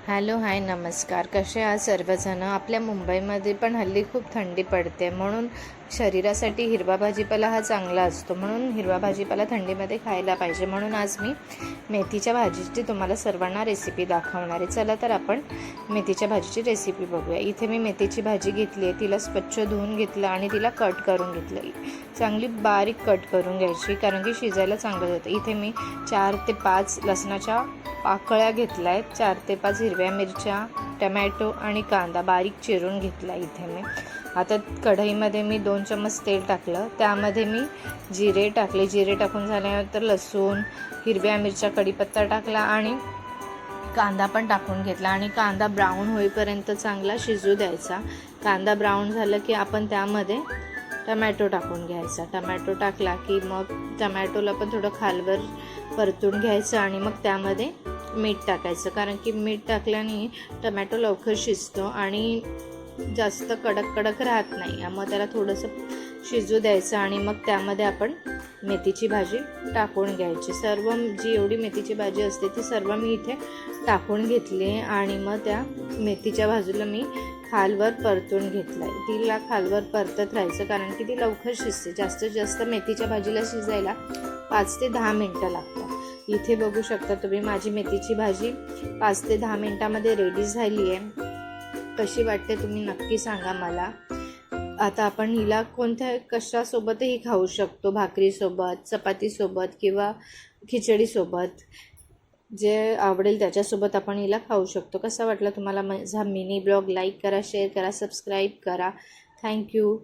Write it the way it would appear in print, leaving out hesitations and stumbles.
Hello hi नमस्कार. कसे आहात सर्वजण. आपल्या मुंबईमध्ये पण हल्ली खूप थंडी पडते, म्हणून शरीरासाठी हिरवा भाजीपाला हा चांगला असतो. म्हणून हिरवा भाजीपाला थंडीमध्ये खायला पाहिजे. म्हणून आज मी मेथीच्या भाजीची तुम्हाला सर्वांना रेसिपी दाखवणार आहे. चला तर आपण मेथीच्या भाजीची रेसिपी बघूया. इथे मी मेथीची भाजी घेतली आहे, तिला स्वच्छ धुवून घेतलं आणि तिला कट करून घेतलं. चांगली बारीक कट करून घ्यायची, कारण की शिजायला चांगलं होतं. इथे मी 4 ते 5 लसणाच्या पाकळ्या घेतल्या आहेत, 4 ते 5 हिरव्या मिरच्या, टमॅटो आणि कांदा बारीक चिरून घेतला. इथे मी आता कढईमध्ये मी 2 चम्मच तेल टाकलं, त्यामध्ये मी जिरे टाकले. जिरे टाकून झाल्यानंतर लसूण, हिरव्या मिरच्या, कढीपत्ता टाकला आणि कांदा पण टाकून घेतला आणि कांदा ब्राऊन होईपर्यंत चांगला शिजू द्यायचा. कांदा ब्राऊन झालं की आपण त्यामध्ये टमॅटो टाकून घ्यायचा. टमॅटो टाकला की मग टमॅटोला पण थोडं खालवर परतून घ्यायचं आणि मग त्यामध्ये मीठ टाकायचं, कारण की मीठ टाकल्याने टमॅटो लवकर शिजतो आणि जास्त कडक राहत नाही. मग त्याला थोडंसं शिजू द्यायचं आणि मग त्यामध्ये आपण मेथीची भाजी टाकून घ्यायची. सर्व जी एवढी मेथीची भाजी असते ती सर्व मी इथे टाकून घेतली आणि मग त्या मेथीच्या भाजीला मी खालवर परतून घेतलं आहे. तिला खालवर परतत राहायचं, कारण की ती लवकर शिजते. जास्तीत जास्त मेथीच्या भाजीला शिजायला 5 ते 10 मिनटं लागतात. इथे बघू शकता तुम्ही माझी मेथीची भाजी 5 ते 10 मिनटामध्ये रेडी झाली आहे. कशी वाटते तुम्ही नक्की सांगा मला. आता आपण हिला कोणत्या कशासोबतही खाऊ शकतो, भाकरीसोबत, चपातीसोबत किंवा खिचडीसोबत, जे आवडेल त्याच्यासोबत आपण हिला खाऊ शकतो. कसा वाटला तुम्हाला माझा मिनी ब्लॉग? लाईक करा, शेअर करा, सबस्क्राईब करा. थँक्यू.